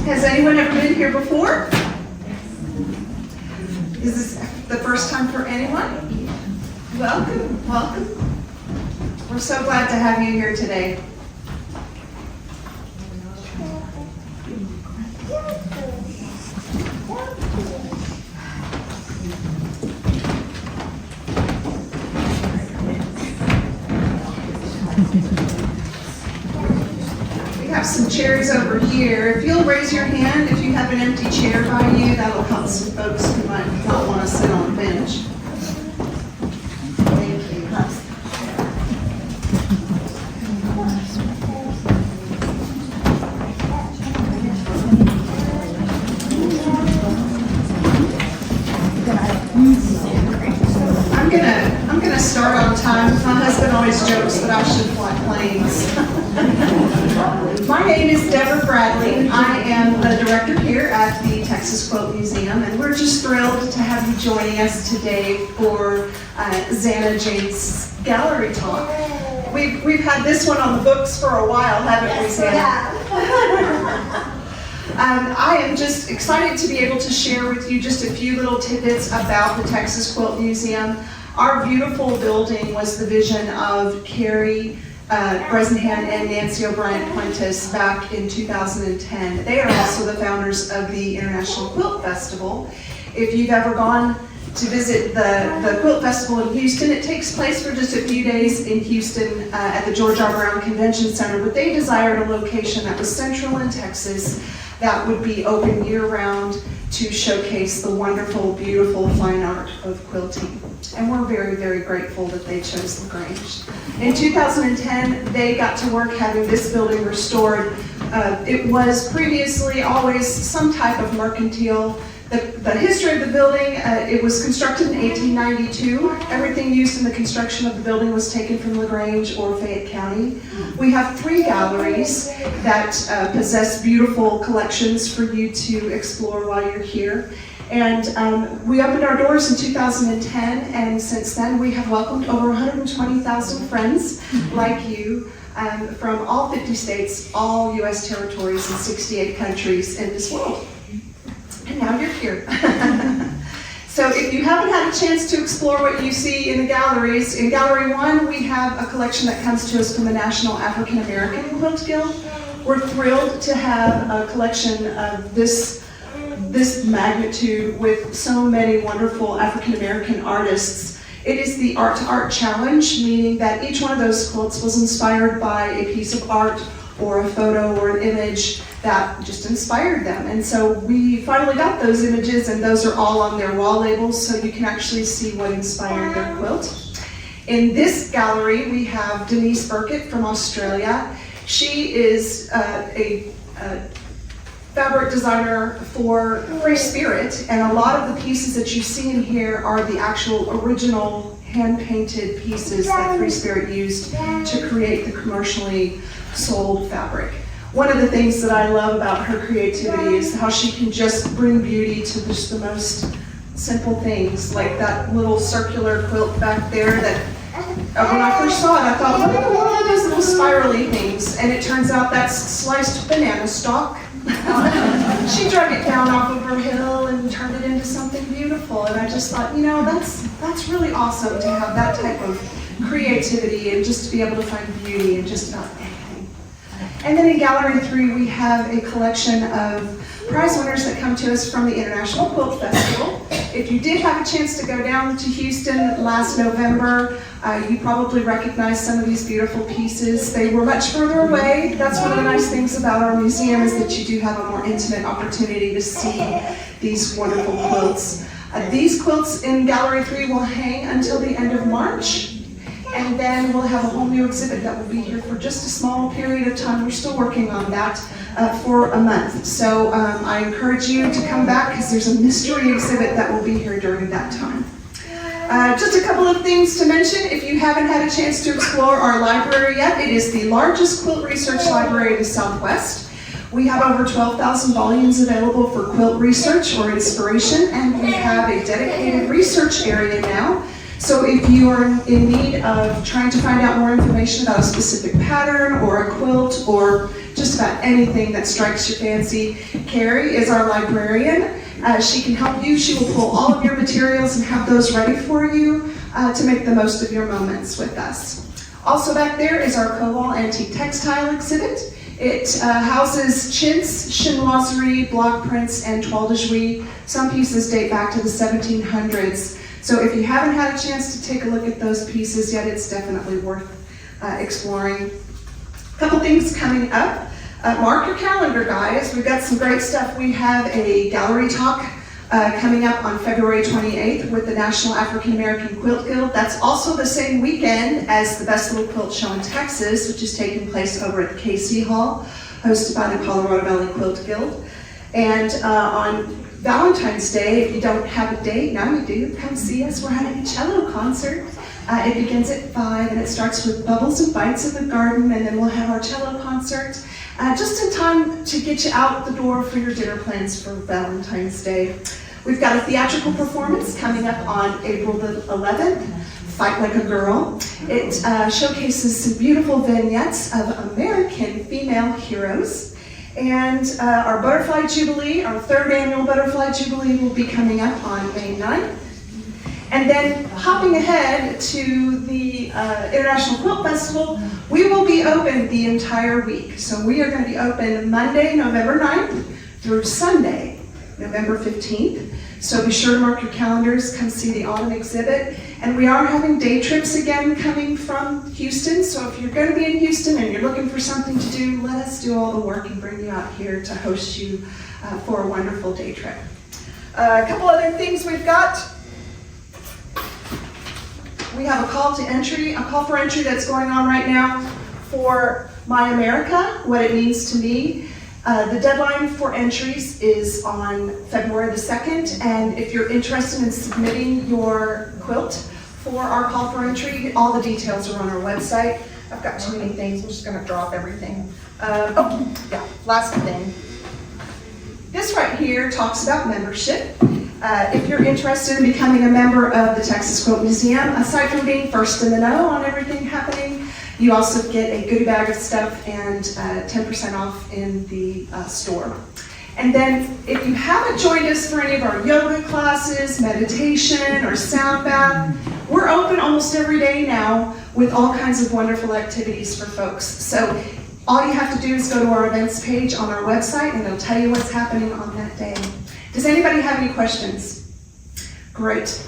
Has anyone ever been here before? Is this the first time for anyone? Welcome, welcome. We're so glad to have you here today. We have some chairs over here. If you'll raise your hand if you have an empty chair by you, that'll help some folks who might not want to sit on a bench. Thank you. I'm gonna start on time. My husband always jokes that I should fly planes. My name is Deborah Bradley. I am the director here at the Texas Quilt Museum, and we're just thrilled to have you joining us today for Zanna James' gallery talk. We've had this one on the books for a while, haven't we, Zanna? I am just excited to be able to share with you just a few little tidbits about the Texas Quilt Museum. Our beautiful building was the vision of Carrie Bresnahan and Nancy O'Brien Quintus back in 2010. They are also the founders of the International Quilt Festival. If you've ever gone to visit the Quilt Festival in Houston, it takes place for just a few days in Houston at the George R. Brown Convention Center, but they desired a location that was central in Texas that would be open year-round to showcase the wonderful, beautiful fine art of quilting. And we're very, very grateful that they chose LaGrange. In 2010, they got to work having this building restored. It was previously always some type of mercantile. The history of the building, it was constructed in 1892. Everything used in the construction of the building was taken from LaGrange or Fayette County. We have 3 galleries that possess beautiful collections for you to explore while you're here. And we opened our doors in 2010, and since then we have welcomed over 120,000 friends like you from all 50 states, all U.S. territories, and 68 countries in this world. And now you're here. So if you haven't had a chance to explore what you see in the galleries, in Gallery 1 we have a collection that comes to us from the National African American Quilt Guild. We're thrilled to have a collection of this magnitude with so many wonderful African American artists. It is the Art to Art Challenge, meaning that each one of those quilts was inspired by a piece of art or a photo or an image that just inspired them. And so we finally got those images, and those are all on their wall labels, so you can actually see what inspired their quilt. In this gallery, we have Denise Burkett from Australia. She is a fabric designer for Free Spirit, and a lot of the pieces that you see in here are the actual original hand-painted pieces that Free Spirit used to create the commercially sold fabric. One of the things that I love about her creativity is how she can just bring beauty to just the most simple things, like that little circular quilt back there that when I first saw it, I thought, what are those little spirally things? And it turns out that's sliced banana stalk. She drug it down off of her hill and turned it into something beautiful. And I just thought, you know, that's really awesome to have that type of creativity and just to be able to find beauty in just about anything. And then in Gallery 3, we have a collection of prize winners that come to us from the International Quilt Festival. If you did have a chance to go down to Houston last November, you probably recognize some of these beautiful pieces. They were much further away. That's one of the nice things about our museum, is that you do have a more intimate opportunity to see these wonderful quilts. These quilts in Gallery 3 will hang until the end of March. And then we'll have a whole new exhibit that will be here for just a small period of time. We're still working on that for a month. So I encourage you to come back, because there's a mystery exhibit that will be here during that time. Just a couple of things to mention. If you haven't had a chance to explore our library yet, it is the largest quilt research library in the Southwest. We have over 12,000 volumes available for quilt research or inspiration, and we have a dedicated research area now So if you are in need of trying to find out more information about a specific pattern or a quilt or just about anything that strikes your fancy, Carrie is our librarian. She can help you. She will pull all of your materials and have those ready for you to make the most of your moments with us. Also back there is our Cobalt Antique Textile exhibit. It houses chintz, chinoiserie, block prints, and toile de jouy. Some pieces date back to the 1700s. So if you haven't had a chance to take a look at those pieces yet, it's definitely worth exploring. A couple things coming up. Mark your calendar, guys. We've got some great stuff. We have a gallery talk coming up on February 28th with the National African American Quilt Guild. That's also the same weekend as the Best Little Quilt Show in Texas, which is taking place over at the KC Hall, hosted by the Colorado Valley Quilt Guild. And on Valentine's Day, if you don't have a date, now you do, come see us. We're having a cello concert. It begins at 5 and it starts with Bubbles and Bites in the Garden, and then we'll have our cello concert just in time to get you out the door for your dinner plans for Valentine's Day. We've got a theatrical performance coming up on April the 11th, Fight Like a Girl. It showcases some beautiful vignettes of American female heroes. And our Butterfly Jubilee, our 3rd annual Butterfly Jubilee, will be coming up on May 9th. And then hopping ahead to the International Quilt Festival, we will be open the entire week. So we are going to be open Monday, November 9th through Sunday, November 15th. So be sure to mark your calendars, come see the autumn exhibit. And we are having day trips again coming from Houston. So if you're going to be in Houston and you're looking for something to do, let us do all the work and bring you out here to host you for a wonderful day trip. A couple other things we've got. We have a call for entry that's going on right now for My America, what it means to me. The deadline for entries is on February the 2nd, and if you're interested in submitting your quilt for our call for entry, all the details are on our website. I've got too many things, I'm just gonna drop everything. Last thing. This right here talks about membership. If you're interested in becoming a member of the Texas Quilt Museum, aside from being first in the know on everything happening, you also get a goodie bag of stuff and 10% off in the store. And then if you haven't joined us for any of our yoga classes, meditation, or sound bath, we're open almost every day now with all kinds of wonderful activities for folks. So all you have to do is go to our events page on our website and it'll tell you what's happening on that day. Does anybody have any questions? Great.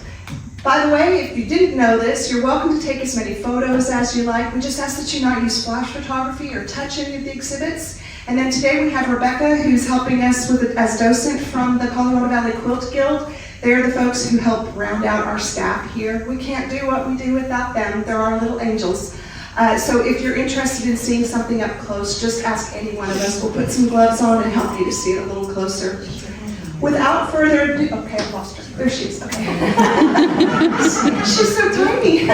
By the way, if you didn't know this, you're welcome to take as many photos as you like. We just ask that you not use flash photography or touch any of the exhibits. And then today we have Rebecca, who's helping us with as docent from the Colorado Valley Quilt Guild. They're the folks who help round out our staff here. We can't do what we do without them. They're our little angels. So if you're interested in seeing something up close, just ask any one of us. We'll put some gloves on and help you to see it a little closer. Without further ado, okay, I lost her. There she is, okay. She's so tiny.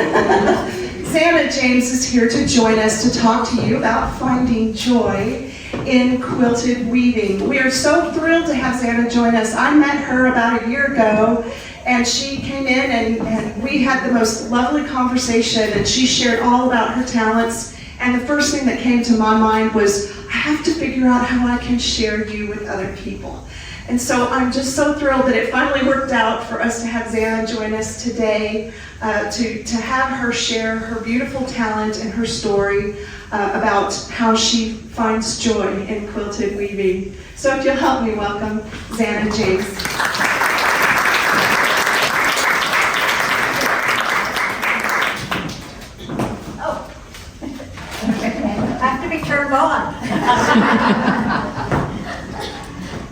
Zanna James is here to join us to talk to you about finding joy in quilted weaving. We are so thrilled to have Zanna join us. I met her about a year ago, and she came in and we had the most lovely conversation, and she shared all about her talents. And the first thing that came to my mind was, I have to figure out how I can share you with other people. And so I'm just so thrilled that it finally worked out for us to have Zanna join us today, to have her share her beautiful talent and her story about how she finds joy in quilted weaving. So if you'll help me welcome Zanna James. Oh, I have to be turned on.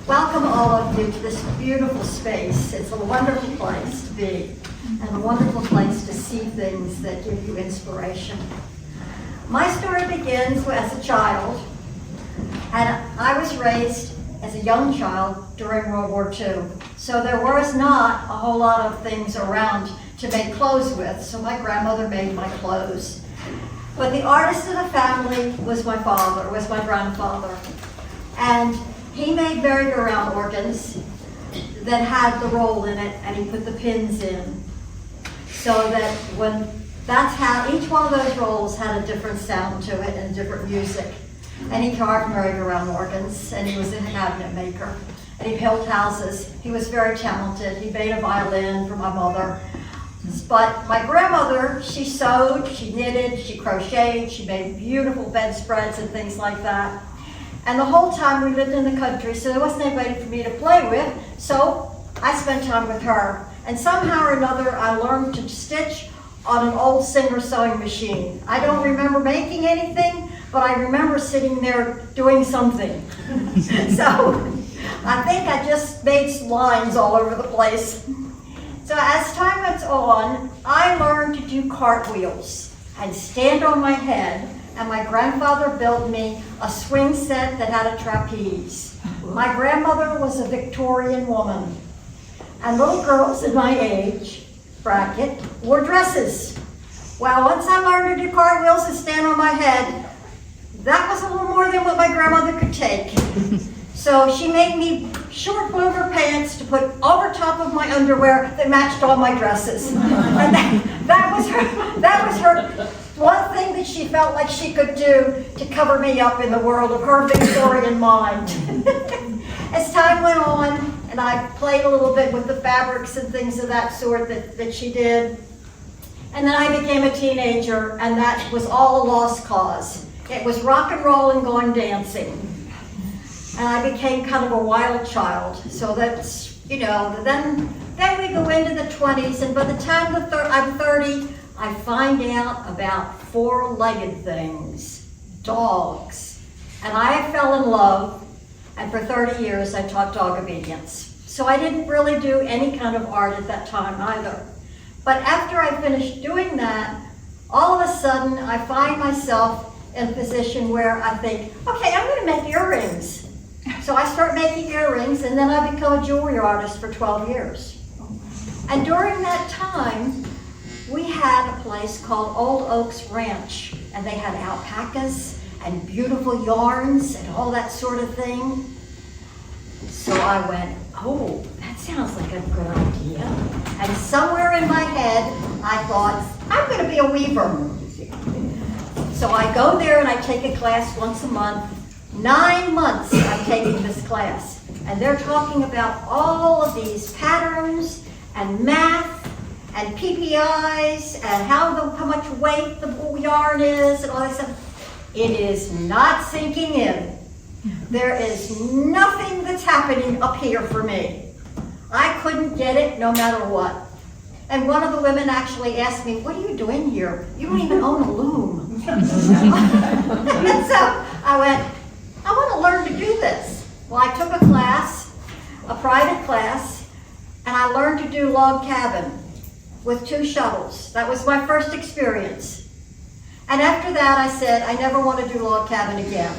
Welcome all of you to this beautiful space. It's a wonderful place to be and a wonderful place to see things that give you inspiration. My story begins as a child, and I was raised as a young child during World War II. So there was not a whole lot of things around to make clothes with, so my grandmother made my clothes. But the artist of the family was my father, was my grandfather. And he made merry-go-round organs that had the roll in it, and he put the pins in. So that when, that's how, each one of those rolls had a different sound to it and different music. And he carved merry-go-round organs, and he was a cabinet maker. And he built houses. He was very talented. He made a violin for my mother. But my grandmother, she sewed, she knitted, she crocheted, she made beautiful bedspreads and things like that. And the whole time we lived in the country, so there wasn't anybody for me to play with, so I spent time with her. And somehow or another, I learned to stitch on an old Singer sewing machine. I don't remember making anything, but I remember sitting there doing something. So I think I just made lines all over the place. So as time went on, I learned to do cartwheels and stand on my head, and my grandfather built me a swing set that had a trapeze. My grandmother was a Victorian woman, and little girls in my age bracket wore dresses. Well, once I learned to do cartwheels and stand on my head, that was a little more than what my grandmother could take. So she made me short bloomer pants to put over top of my underwear that matched all my dresses. And that was her one thing that she felt like she could do to cover me up in the world of her Victorian mind. As time went on, and I played a little bit with the fabrics and things of that sort that she did. And then I became a teenager, and that was all a lost cause. It was rock and roll and going dancing. And I became kind of a wild child. So that's, you know, then we go into the 20s, and by the time I'm 30, I find out about four-legged things, dogs. And I fell in love, and for 30 years I taught dog obedience. So I didn't really do any kind of art at that time either. But after I finished doing that, all of a sudden I find myself in a position where I think, okay, I'm going to make earrings. So I start making earrings, and then I become a jewelry artist for 12 years. And during that time, we had a place called Old Oaks Ranch, and they had alpacas and beautiful yarns and all that sort of thing. So I went, oh, that sounds like a good idea. And somewhere in my head, I thought, I'm going to be a weaver. So I go there and I take a class once a month. 9 months I'm taking this class, and they're talking about all of these patterns and math and PPIs and how much weight the yarn is and all that stuff. It is not sinking in. There is nothing that's happening up here for me. I couldn't get it no matter what. And one of the women actually asked me, what are you doing here? You don't even own a loom. And so I went, I want to learn to do this. Well, I took a class, a private class, and I learned to do log cabin with 2 shuttles. That was my first experience. And after that, I said, I never want to do log cabin again.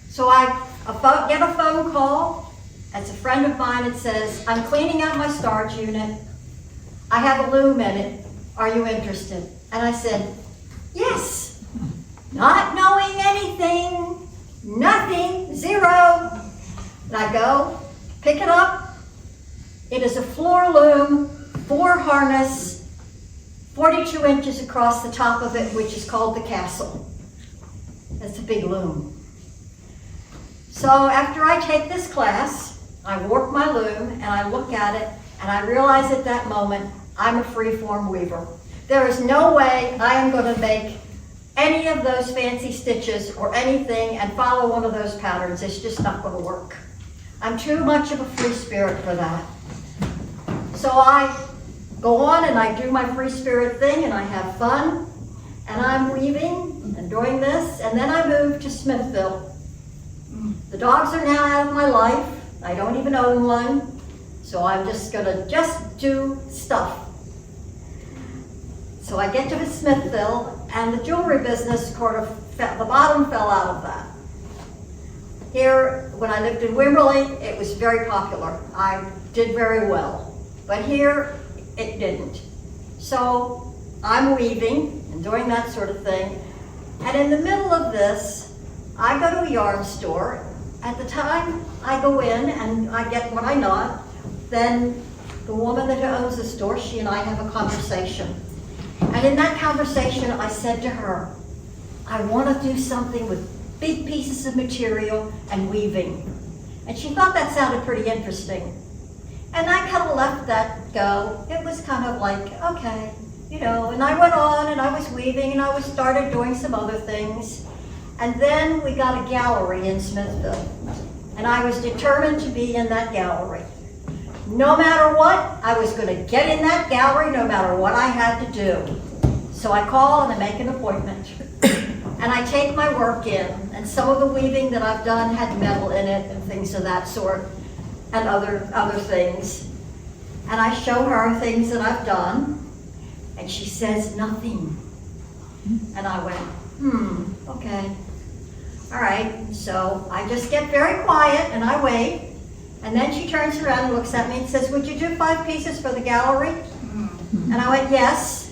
So I get a phone call. It's a friend of mine that says, I'm cleaning out my storage unit. I have a loom in it. Are you interested? And I said, yes. Not knowing anything, nothing, zero. And I go, pick it up. It is a floor loom, 4 harness, 42 inches across the top of it, which is called the castle. It's a big loom. So after I take this class, I work my loom and I look at it, and I realize at that moment, I'm a free-form weaver. There is no way I am going to make any of those fancy stitches or anything and follow one of those patterns. It's just not going to work. I'm too much of a free spirit for that. So I go on and I do my free spirit thing, and I have fun, and I'm weaving and doing this, and then I move to Smithville. The dogs are now out of my life. I don't even own one, so I'm just going to do stuff. So I get to Smithville, and the jewelry business the bottom fell out of that. Here, when I lived in Wimberley, it was very popular. I did very well. But here, it didn't. So I'm weaving and doing that sort of thing. And in the middle of this, I go to a yarn store. At the time I go in and I get what I know, then the woman that owns the store, she and I have a conversation. And in that conversation, I said to her, I want to do something with big pieces of material and weaving. And she thought that sounded pretty interesting. And I kind of let that go. It was kind of like, okay, you know, and I went on and I was weaving and I started doing some other things. And then we got a gallery in Smithville. And I was determined to be in that gallery. No matter what, I was going to get in that gallery no matter what I had to do. So I call and I make an appointment. And I take my work in. And some of the weaving that I've done had metal in it and things of that sort, and other things. And I show her things that I've done, and she says nothing. And I went, okay. All right, so I just get very quiet and I wait. And then she turns around and looks at me and says, would you do 5 pieces for the gallery? And I went, yes.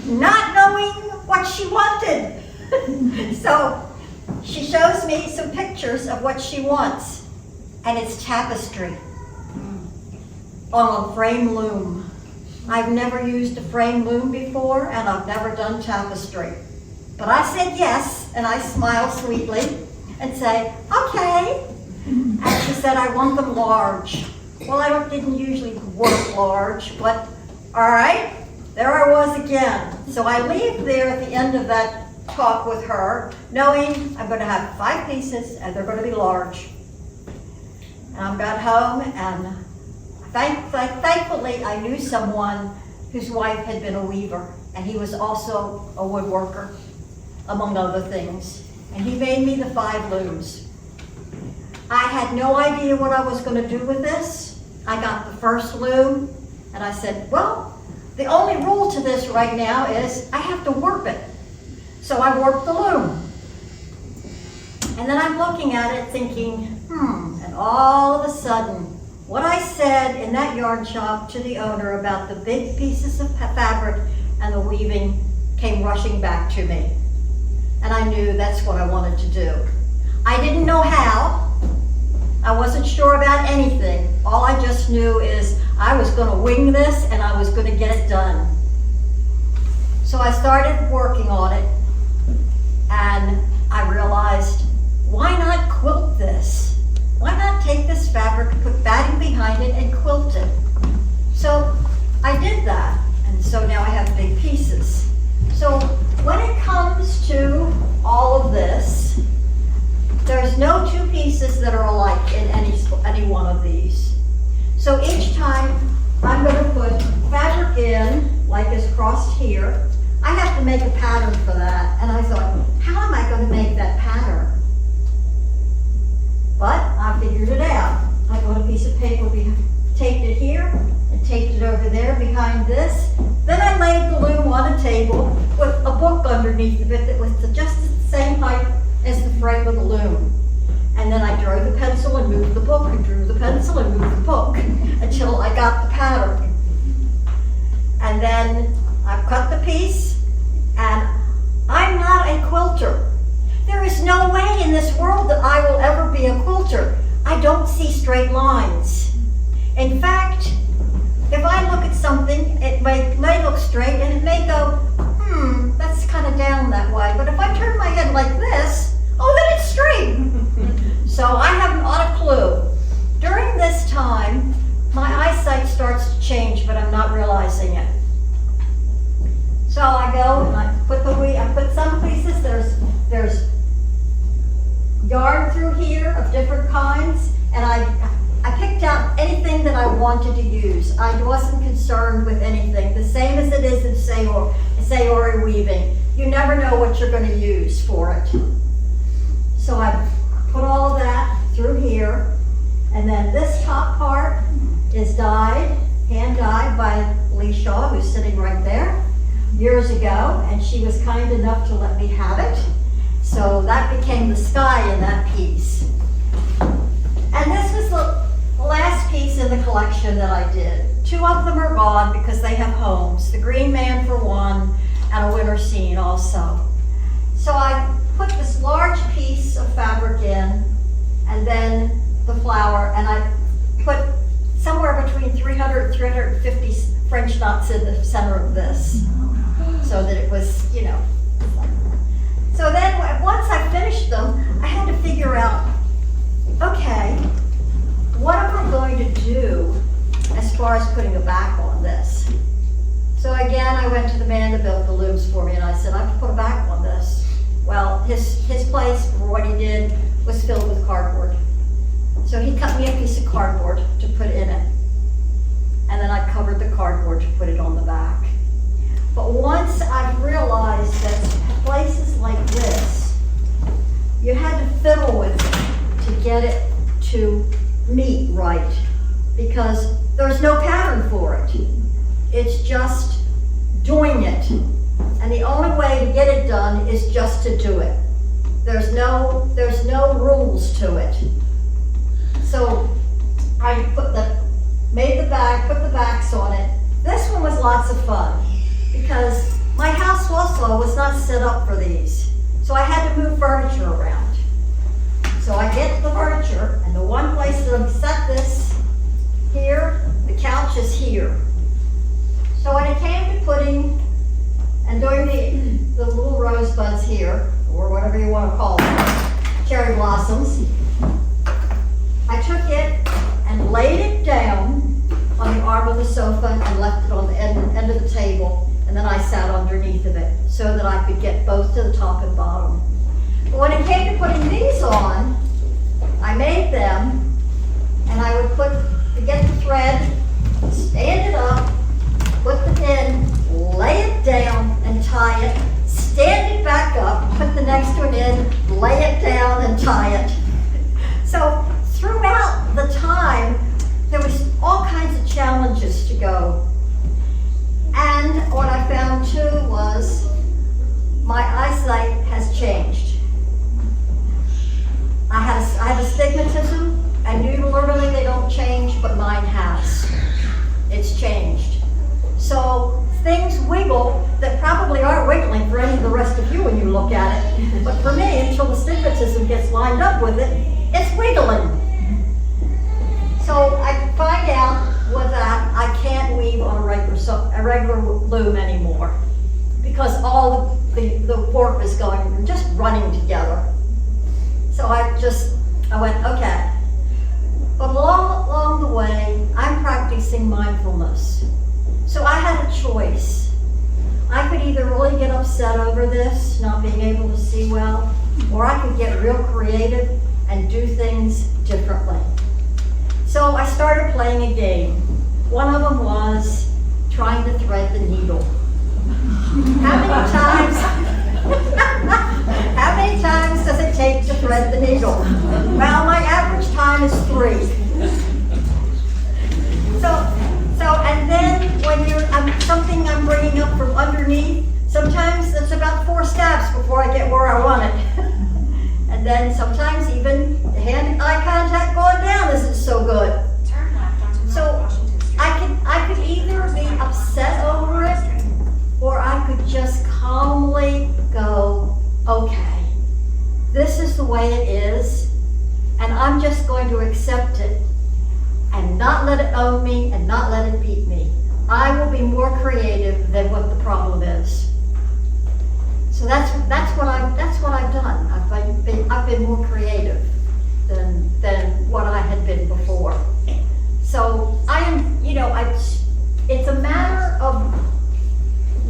Not knowing what she wanted. So she shows me some pictures of what she wants. And it's tapestry on a frame loom. I've never used a frame loom before, and I've never done tapestry. But I said yes, and I smile sweetly and say, okay. And she said, I want them large. Well, I didn't usually work large, but all right, there I was again. So I leave there at the end of that talk with her, knowing I'm going to have 5 pieces and they're going to be large. And I got home, and thankfully I knew someone whose wife had been a weaver, and he was also a woodworker, among other things. And he made me the 5 looms. I had no idea what I was going to do with this. I got the first loom, and I said, well, the only rule to this right now is I have to warp it. So I warped the loom. And then I'm looking at it thinking, and all of a sudden, what I said in that yarn shop to the owner about the big pieces of fabric and the weaving came rushing back to me. And I knew that's what I wanted to do. I didn't know how. I wasn't sure about anything. All I just knew is I was going to wing this and I was going to get it done. So I started working on it, and I realized, why not quilt this? Why not take this fabric, put batting behind it, and quilt it? So I did that, and so now I have big pieces. So when it comes to all of this, there's no 2 pieces that are alike in any one of these. So each time I'm going to put fabric in, like is crossed here. I have to make a pattern for that. And I thought, how am I going to make that pattern? But I figured it out. I got a piece of paper, taped it here, and taped it over there behind this. Then I laid the loom on a table with a book underneath of it that was just the same height as the frame of the loom. And then I drew the pencil and moved the book, and drew the pencil and moved the book until I got the pattern. And then I cut the piece, and I'm not a quilter. There is no way in this world that I will ever be a quilter. I don't see straight lines. In fact, if I look at something, it may look straight, and it may go, that's kind of down that way. But if I turn my head like this, oh, then it's straight. So I have not a clue. During this time, my eyesight starts to change, but I'm not realizing it. So I go and I put some pieces. There's yarn through here of different kinds, and I picked out anything that I wanted to use. I wasn't concerned with anything. The same as it is in Sayori weaving. You never know what you're going to use for it. So I put all of that through here, and then this top part is dyed, hand dyed by Lee Shaw, who's sitting right there, years ago, and she was kind enough to let me have it. So that became the sky in that piece. And this was the last piece in the collection that I did. 2 of them are gone because they have homes. The Green Man for one, and a winter scene also. So I put this large piece of fabric in, and then the flower, and I put 350 French knots in the center of this, so that it was, you know. So then, once I finished them, I had to figure out, okay, what am I going to do as far as putting a back on this? So again, I went to the man that built the looms for me, and I said, I have to put a back on this. Well, his place for what he did was filled with cardboard. So he cut me a piece of cardboard to put in it. And then I covered the cardboard to put it on the back. But once I realized that places like this, you had to fiddle with it to get it to meet right, because there's no pattern for it. It's just doing it. And the only way to get it done is just to do it. There's no rules to it. So I made the bag, put the backs on it. This one was lots of fun because my house also was not set up for these. So I had to move furniture around. So I get the furniture, and the one place that I've set this here, the couch is here. So when it came to putting and doing the little rosebuds here, or whatever you want to call them, cherry blossoms, I took it and laid it down on the arm of the sofa and left it on the end of the table, and then I sat underneath of it so that I could get both to the top and bottom. But when it came to putting these on, I made them, and I would get the thread, stand it up, put the pin, lay it down and tie it, stand it back up, put the next one in, lay it down and tie it. So throughout the time, there was all kinds of challenges to go. And what I found too was my eyesight has changed. I have astigmatism, and normally they don't change, but mine has. It's changed. So things wiggle that probably aren't wiggling for any of the rest of you when you look at it. But for me, until the astigmatism gets lined up with it, it's wiggling. So I find out with that I can't weave on a regular loom anymore because all the warp is just running together. So I went, okay. But along the way, I'm practicing mindfulness. So I had a choice. I could either really get upset over this, not being able to see well, or I could get real creative and do things differently. So I started playing a game. One of them was trying to thread the needle. How many times does it take to thread the needle? Well, my average time is 3. And then when something I'm bringing up from underneath, sometimes it's about 4 stabs before I get where I want it. And then sometimes even the hand-eye contact going down isn't so good. Turn left onto So Washington Street. I could either be upset over it, or I could just calmly go, okay, this is the way it is, and I'm just going to accept it and not let it own me and not let it beat me. I will be more creative than what the problem is. So that's what I've done. I've been more creative than what I had been before. So I am, it's a matter of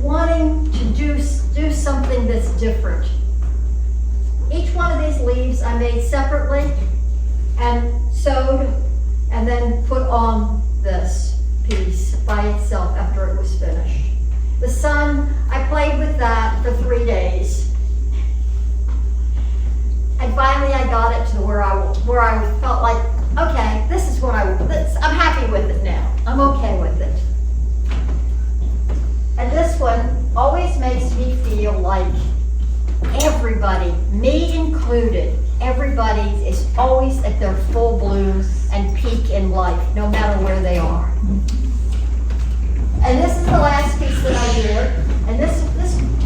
wanting to do something that's different. Each one of these leaves I made separately and sewed and then put on this piece by itself after it was finished. The sun, I played with that for 3 days. And finally I got it to where I felt like, okay, this is what I'm happy with it now. I'm okay with it. And this one always makes me feel like everybody, me included, everybody is always at their full bloom and peak in life, no matter where they are. And this is the last piece that I did, and this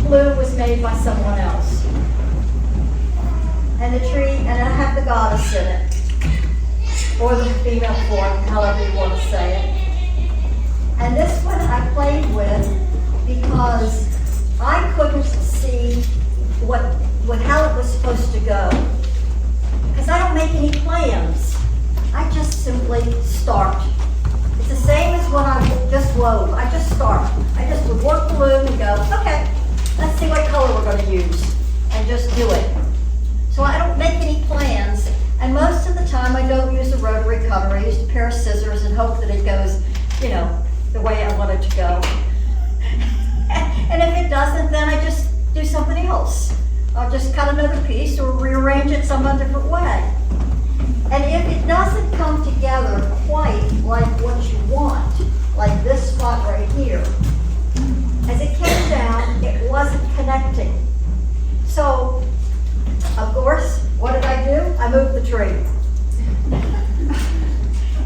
bloom was made by someone else. And the tree, and I have the goddess in it, or the female form, however you want to say it. And this one I played with because I couldn't see how it was supposed to go. Because I don't make any plans. I just simply start. It's the same as when I just wove. I just start. I just would work the loom and go, okay, let's see what color we're going to use, and just do it. So I don't make any plans, and most of the time I don't use a rotary cutter. I use a pair of scissors and hope that it goes, you know, the way I want it to go. And if it doesn't, then I just do something else. I'll just cut another piece or rearrange it some different way. And if it doesn't come together quite like what you want, like this spot right here, as it came down, it wasn't connecting. So, of course, what did I do? I moved the tree.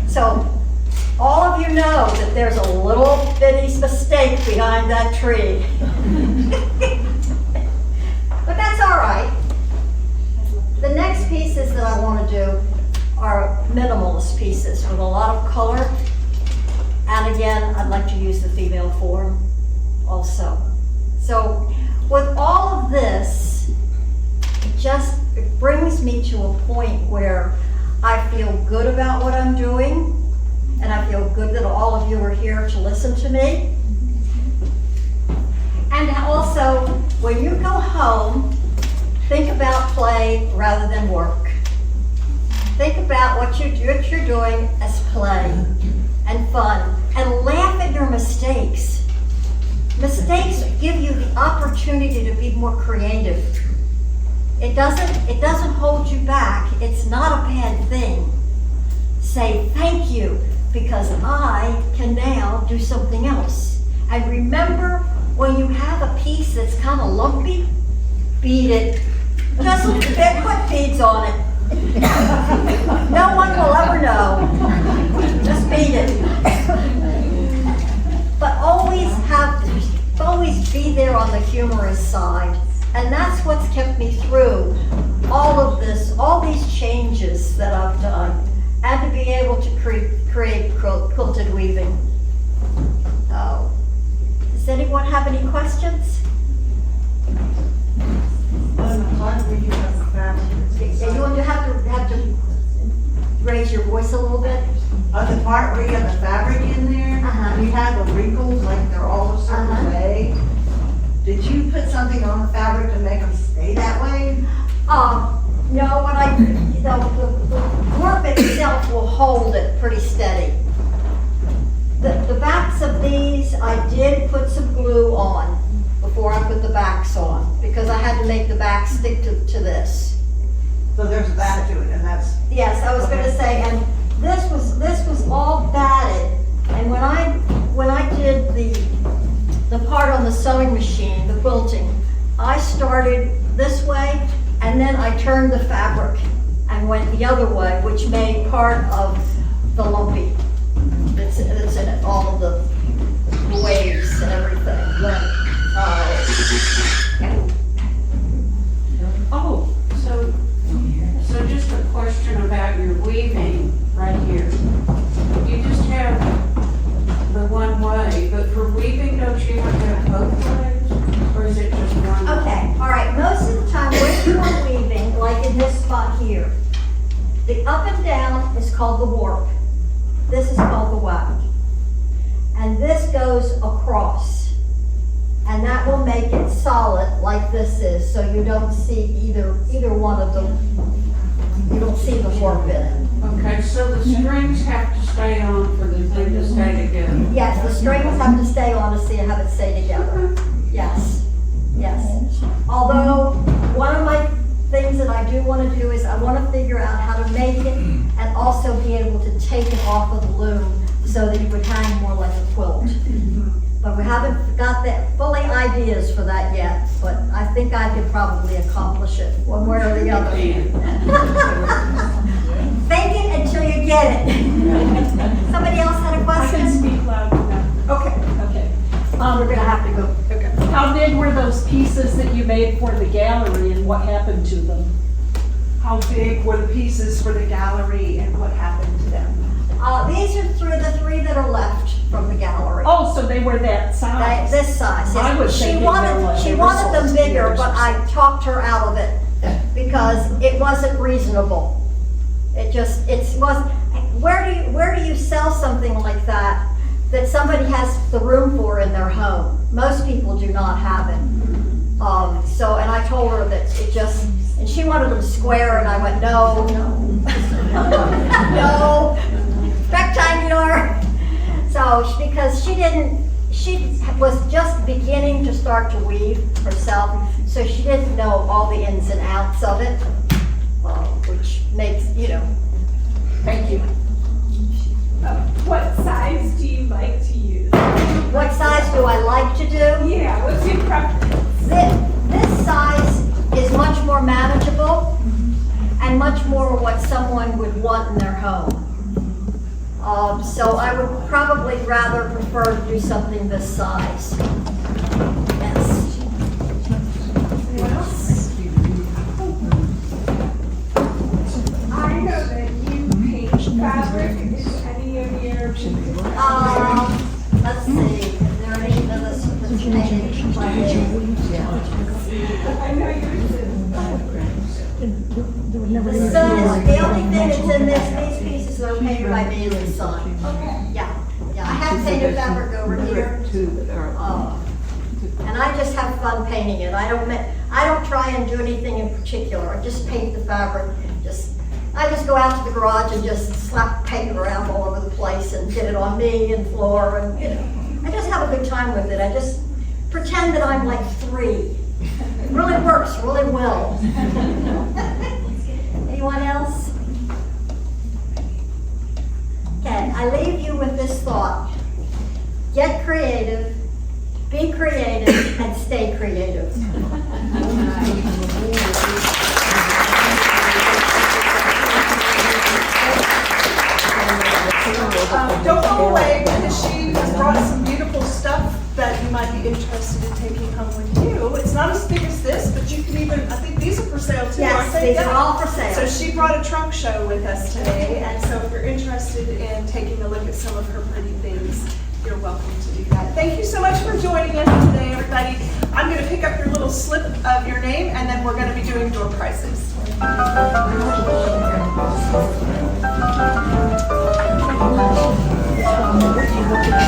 So, all of you know that there's a little bitty mistake behind that tree. But that's all right. The next pieces that I want to do are minimalist pieces with a lot of color. And again, I'd like to use the female form also. So with all of this, it brings me to a point where I feel good about what I'm doing, and I feel good that all of you are here to listen to me. And also, when you go home, think about play rather than work. Think about what you're doing as play and fun, and laugh at your mistakes. Mistakes give you the opportunity to be more creative. It doesn't hold you back. It's not a bad thing. Say thank you, because I can now do something else. And remember, when you have a piece that's kind of lumpy, bead it. Just put beads on it. No one will ever know. Just bead it. But always be there on the humorous side. And that's what's kept me through all of this, all these changes that I've done, and to be able to create quilted weaving. Oh. Does anyone have any questions? Yeah, you want to have to raise your voice a little bit. The part where you have the fabric in there, you have the wrinkles, like they're all a certain way. Did you put something on the fabric to make them stay that way? No, the warp itself will hold it pretty steady. The backs of these, I did put some glue on before I put the backs on, because I had to make the back stick to this. So there's a back to it, and that's... Yes, I was going to say, and this was all batted, and when I did the part on the sewing machine, the quilting, I started this way, and then I turned the fabric and went the other way, which made part of the lumpy that's in it, all of the waves and everything. So just a question about your weaving right here. You just have the one way, but for weaving, don't you have to have both ways? Or is it just one way? Okay, all right, most of the time when you are weaving, like in this spot here, the up and down is called the warp. This is called the weft. And this goes across. And that will make it solid like this is, so you don't see either one of them. You don't see the warp in it. Okay, so the strings have to stay on for the thing to stay together? Yes, the strings have to stay on to see how it stay together. Yes, yes. Although, one of my things that I do want to do is I want to figure out how to make it and also be able to take it off of the loom so that it would hang more like a quilt. But we haven't got that fully ideas for that yet, but I think I could probably accomplish it one way or the other. Fake it until you get it. Somebody else had a I question? can speak loud enough. Okay. Okay. We're gonna have to go. Okay. How big were those pieces that you made for the gallery, and what happened to them? How big were the pieces for the gallery and what happened to them? These are the three that are left from the gallery. Oh, so they were that size? This size. I was She thinking wanted they were them sold bigger, years but or I talked her out of it because it wasn't reasonable. It wasn't. Where do you sell something like that somebody has the room for in their home? Most people do not have it. And I told her that and she wanted them square, and I went, no, no, rectangular. So, because she was just beginning to start to weave herself, so she didn't know all the ins and outs of it, which makes, Thank you. What size do you like to use? what size do I like to do? Yeah, what's your preference? This size is much more manageable and much more what someone would want in their home. So I would probably rather prefer to do something this size. Yes. Anyone else? I know that you paint fabric. Is any of your pieces? Let's see, is there any of this painting? I know yours is. The only thing that's in these pieces are painted by me and the son. Okay. Yeah, I have painted fabric over here. And I just have fun painting it. I don't try and do anything in particular. I just paint the fabric. I just go out to the garage and just slap paint around all over the place and get it on me and floor, and I just have a good time with it. I just pretend that I'm like 3. It really works really well. Anyone else? Okay, I leave you with this thought. Get creative, be creative, and stay creative. Don't go away, because she has brought some beautiful stuff that you might be interested in taking home with you. It's not as big as this, but you can even, I think these are for sale too, aren't Yes, they? these are all for So sale. she brought a trunk show with us today, and so if you're interested in taking a look at some of her pretty things, you're welcome to do that. Thank you so much for joining us today, everybody. I'm going to pick up your little slip of your name, and then we're going to be doing door prizes. Thank you.